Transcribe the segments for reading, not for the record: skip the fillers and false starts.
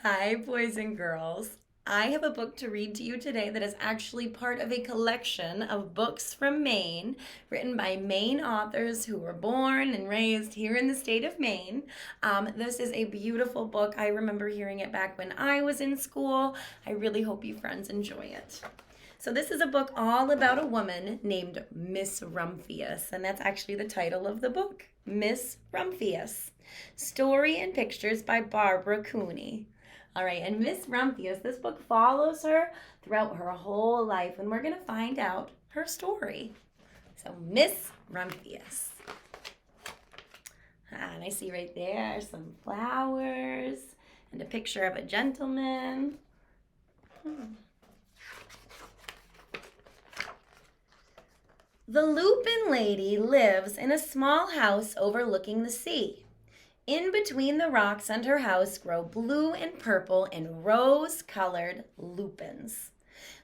Hi, boys and girls. I have a book to read to you today that is actually part of a collection of books from Maine, written by Maine authors who were born and raised here in the state of Maine. This is a beautiful book. I remember hearing it back when I was in school. I really hope you friends enjoy it. So, this is a book all about a woman named Miss Rumphius, and that's actually the title of the book, Miss Rumphius. Story and pictures by Barbara Cooney. All right, and Miss Rumphius, this book follows her throughout her whole life, and we're going to find out her story. So, Miss Rumphius. And I see right there some flowers and a picture of a gentleman. The Lupin Lady lives in a small house overlooking the sea. In between the rocks and her house grow blue and purple and rose-colored lupins.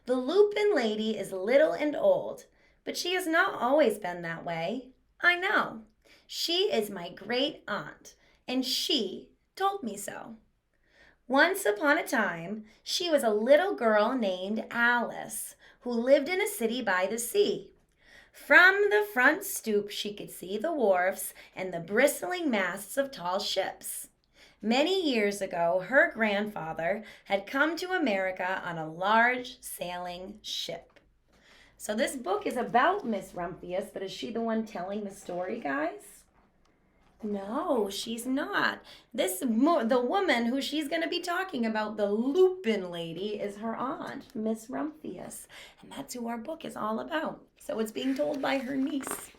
The Lupin Lady is little and old, but she has not always been that way. I know. She is my great aunt, and she told me so. Once upon a time, she was a little girl named Alice who lived in a city by the sea. From the front stoop she could see the wharves and the bristling masts of tall ships. Many years ago, her grandfather had come to America on a large sailing ship. So this book is about Miss Rumphius, but is she the one telling the story, guys? No, she's not. The woman who she's going to be talking about, the Lupin Lady, is her aunt, Miss Rumphius. And that's who our book is all about. So it's being told by her niece.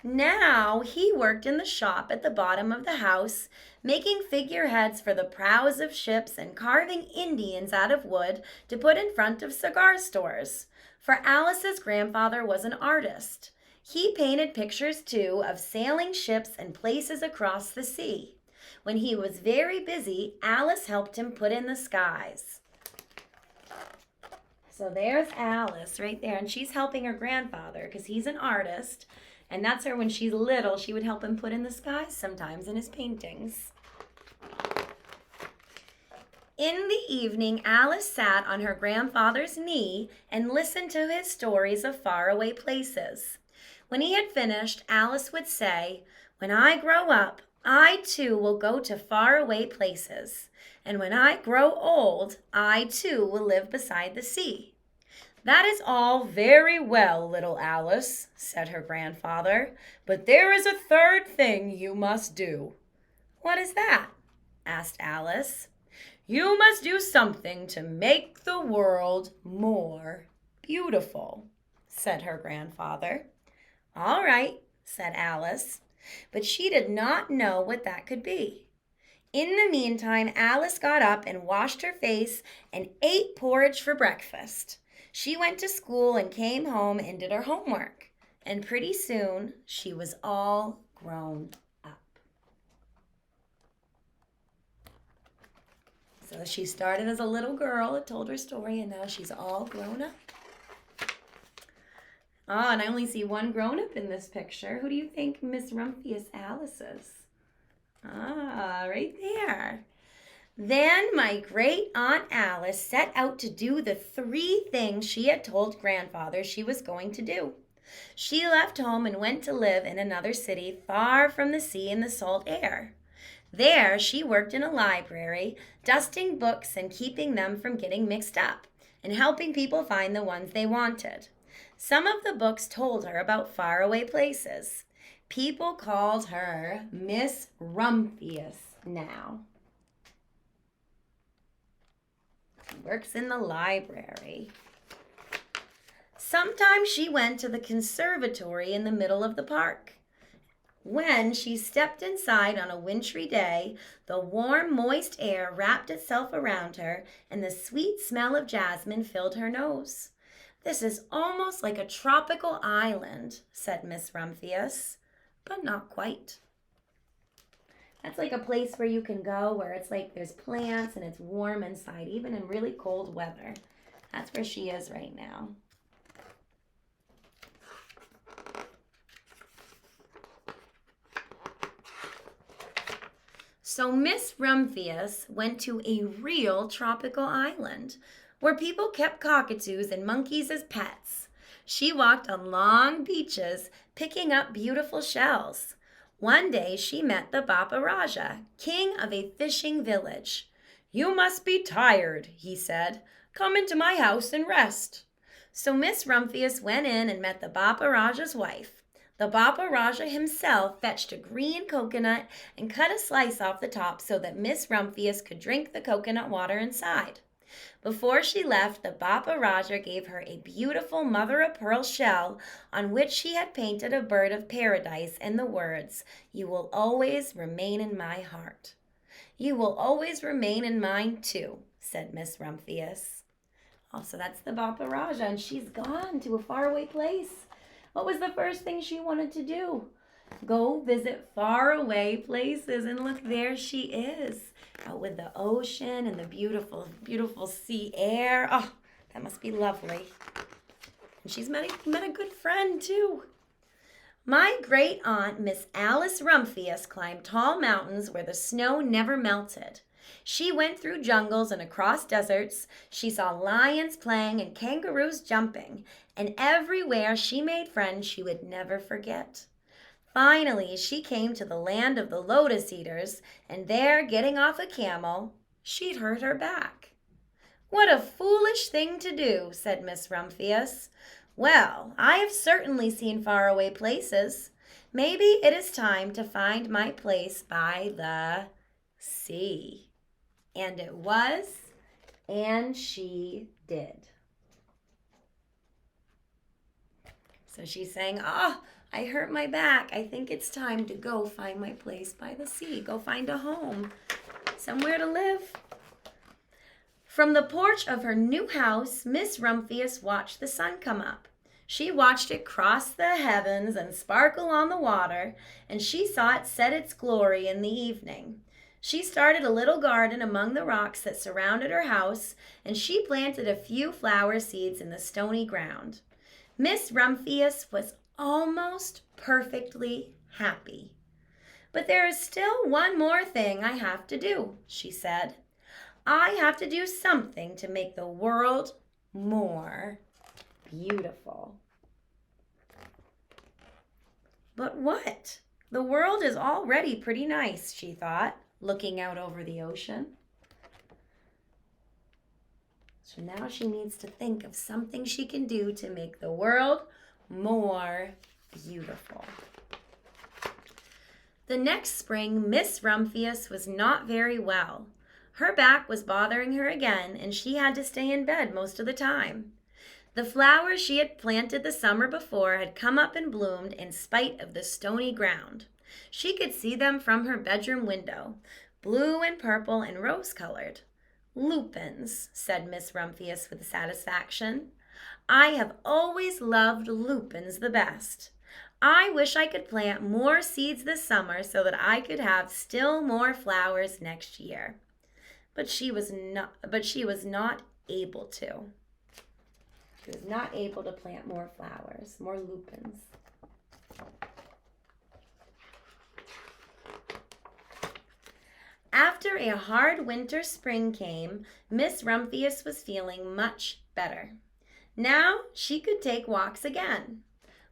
Now he worked in the shop at the bottom of the house, making figureheads for the prows of ships and carving Indians out of wood to put in front of cigar stores. For Alice's grandfather was an artist. He painted pictures, too, of sailing ships and places across the sea. When he was very busy, Alice helped him put in the skies. So there's Alice right there, and she's helping her grandfather because he's an artist. And that's her when she's little. She would help him put in the skies sometimes in his paintings. In the evening, Alice sat on her grandfather's knee and listened to his stories of faraway places. When he had finished, Alice would say, "When I grow up, I too will go to faraway places. And when I grow old, I too will live beside the sea." "That is all very well, little Alice," said her grandfather, "but there is a third thing you must do." "What is that?" asked Alice. "You must do something to make the world more beautiful," said her grandfather. "All right," said Alice, but she did not know what that could be. In the meantime, Alice got up and washed her face and ate porridge for breakfast. She went to school and came home and did her homework. And pretty soon, she was all grown up. So she started as a little girl, it told her story, and now she's all grown up. Oh, and I only see one grown-up in this picture. Who do you think Miss Rumphius Alice is? Ah, right there. Then my great Aunt Alice set out to do the 3 things she had told grandfather she was going to do. She left home and went to live in another city far from the sea and the salt air. There she worked in a library, dusting books and keeping them from getting mixed up, and helping people find the ones they wanted. Some of the books told her about faraway places. People called her Miss Rumphius now. She works in the library. Sometimes she went to the conservatory in the middle of the park. When she stepped inside on a wintry day, the warm, moist air wrapped itself around her, and the sweet smell of jasmine filled her nose. "This is almost like a tropical island," said Miss Rumphius, "but not quite." That's like a place where you can go where it's like there's plants and it's warm inside, even in really cold weather. That's where she is right now. So Miss Rumphius went to a real tropical island where people kept cockatoos and monkeys as pets. She walked on long beaches picking up beautiful shells. One day she met the Bapa Raja, king of a fishing village. "You must be tired," he said. "Come into my house and rest." So Miss Rumphius went in and met the Bapa Raja's wife. The Bapa Raja himself fetched a green coconut and cut a slice off the top so that Miss Rumphius could drink the coconut water inside. Before she left, the Bapa Raja gave her a beautiful mother-of-pearl shell on which he had painted a bird of paradise and the words, "You will always remain in my heart." "You will always remain in mine too," said Miss Rumphius. Also, that's the Bapa Raja, and she's gone to a faraway place. What was the first thing she wanted to do? Go visit faraway places, and look, there she is, out with the ocean and the beautiful, beautiful sea air. Oh, that must be lovely. And she's met a good friend, too. My great aunt, Miss Alice Rumphius, climbed tall mountains where the snow never melted. She went through jungles and across deserts. She saw lions playing and kangaroos jumping, and everywhere she made friends she would never forget. Finally, she came to the land of the lotus eaters, and there, getting off a camel, she'd hurt her back. "What a foolish thing to do," said Miss Rumphius. "Well, I have certainly seen faraway places. Maybe it is time to find my place by the sea." And it was, and she did. So she's saying, I hurt my back. I think it's time to go find my place by the sea. Go find a home, somewhere to live. From the porch of her new house, Miss Rumphius watched the sun come up. She watched it cross the heavens and sparkle on the water, and she saw it set its glory in the evening. She started a little garden among the rocks that surrounded her house, and she planted a few flower seeds in the stony ground. Miss Rumphius was almost perfectly happy. "But there is still one more thing I have to do," she said. "I have to do something to make the world more beautiful." But what? The world is already pretty nice, she thought, looking out over the ocean. So now she needs to think of something she can do to make the world more beautiful. The next spring, Miss Rumphius was not very well. Her back was bothering her again, and she had to stay in bed most of the time. The flowers she had planted the summer before had come up and bloomed in spite of the stony ground. She could see them from her bedroom window, blue and purple and rose-colored. "Lupins," said Miss Rumphius with satisfaction. "I have always loved lupins the best. I wish I could plant more seeds this summer so that I could have still more flowers next year." But she was not able to. She was not able to plant more flowers, more lupins. After a hard winter spring came, Miss Rumphius was feeling much better. Now she could take walks again.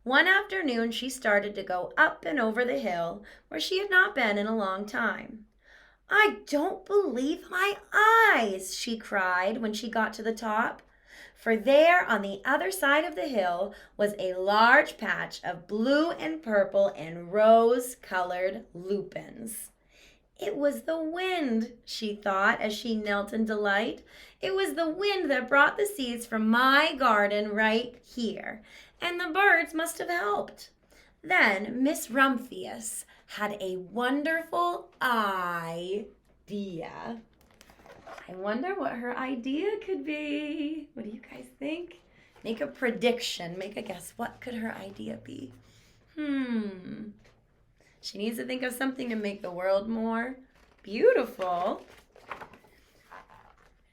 One afternoon she started to go up and over the hill where she had not been in a long time. "I don't believe my eyes," she cried when she got to the top. For there on the other side of the hill was a large patch of blue and purple and rose-colored lupins. It was the wind, she thought as she knelt in delight. It was the wind that brought the seeds from my garden right here, and the birds must have helped. Then Miss Rumphius had a wonderful idea. I wonder what her idea could be. What do you guys think? Make a prediction. Make a guess. What could her idea be? She needs to think of something to make the world more beautiful.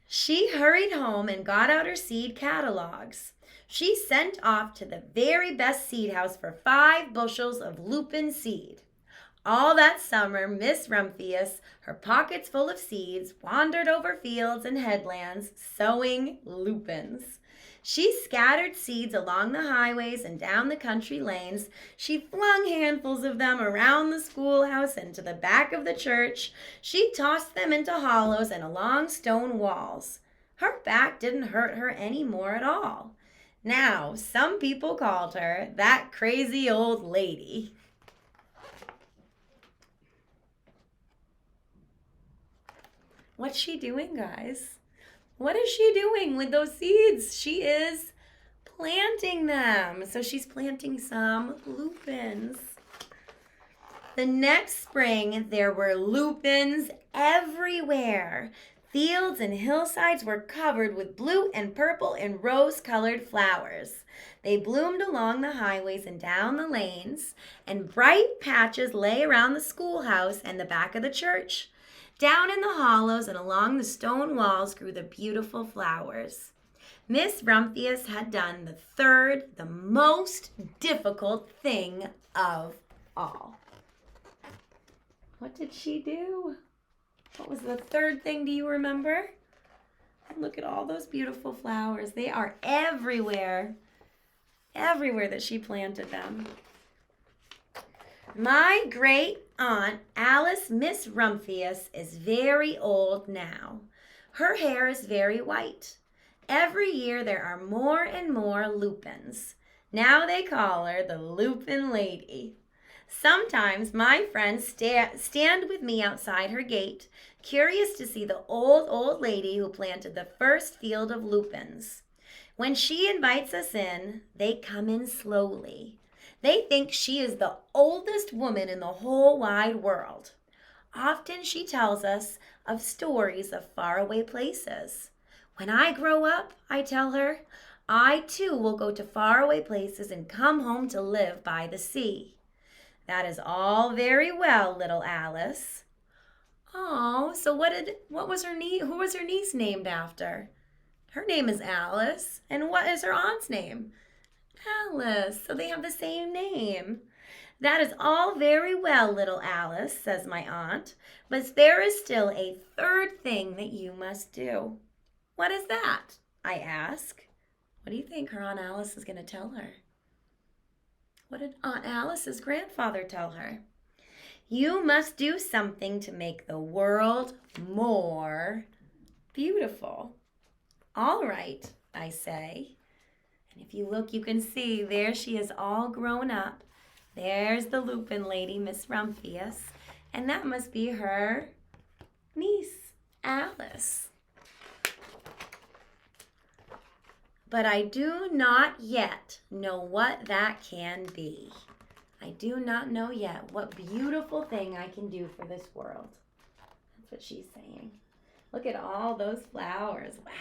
She hurried home and got out her seed catalogs. She sent off to the very best seed house for 5 bushels of lupin seed. All that summer, Miss Rumphius, her pockets full of seeds, wandered over fields and headlands, sowing lupins. She scattered seeds along the highways and down the country lanes. She flung handfuls of them around the schoolhouse and to the back of the church. She tossed them into hollows and along stone walls. Her back didn't hurt her any more at all. Now, some people called her that crazy old lady. What's she doing, guys? What is she doing with those seeds? She is planting them. So she's planting some lupins. The next spring, there were lupins everywhere. Fields and hillsides were covered with blue and purple and rose-colored flowers. They bloomed along the highways and down the lanes, and bright patches lay around the schoolhouse and the back of the church. Down in the hollows and along the stone walls grew the beautiful flowers. Miss Rumphius had done the most difficult thing of all. What did she do? What was the third thing? Do you remember? Look at all those beautiful flowers. They are everywhere. Everywhere that she planted them. My great aunt, Alice Miss Rumphius, is very old now. Her hair is very white. Every year there are more and more lupins. Now they call her the Lupin Lady. Sometimes my friends stand with me outside her gate, curious to see the old lady who planted the first field of lupins. When she invites us in, they come in slowly. They think she is the oldest woman in the whole wide world. Often she tells us of stories of faraway places. When I grow up, I tell her, I too will go to faraway places and come home to live by the sea. That is all very well, little Alice. Oh, so who was her niece named after? Her name is Alice. And what is her aunt's name? Alice. So they have the same name. That is all very well, little Alice, says my aunt, but there is still a third thing that you must do. What is that? I ask. What do you think her Aunt Alice is going to tell her? What did Aunt Alice's grandfather tell her? You must do something to make the world more beautiful. All right, I say. And if you look, you can see there she is all grown up. There's the Lupin Lady, Miss Rumphius. And that must be her niece, Alice. But I do not yet know what that can be. I do not know yet what beautiful thing I can do for this world. That's what she's saying. Look at all those flowers. Wow.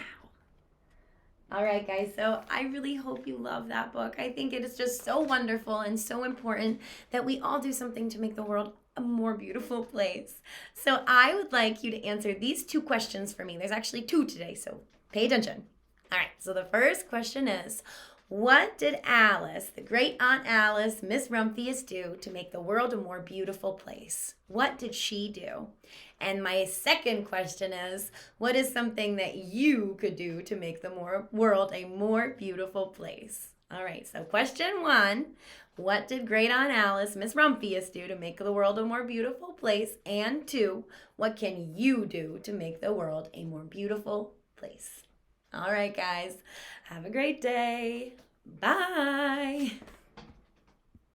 All right, guys, so I really hope you love that book. I think it is just so wonderful and so important that we all do something to make the world a more beautiful place. So I would like you to answer these two questions for me. There's actually two today, so pay attention. All right, so the first question is, what did Alice, the great Aunt Alice, Miss Rumphius, do to make the world a more beautiful place? What did she do? And my second question is, what is something that you could do to make the world a more beautiful place? All right, so question one, what did great Aunt Alice, Miss Rumphius, do to make the world a more beautiful place? And two, what can you do to make the world a more beautiful place? All right, guys, have a great day. Bye.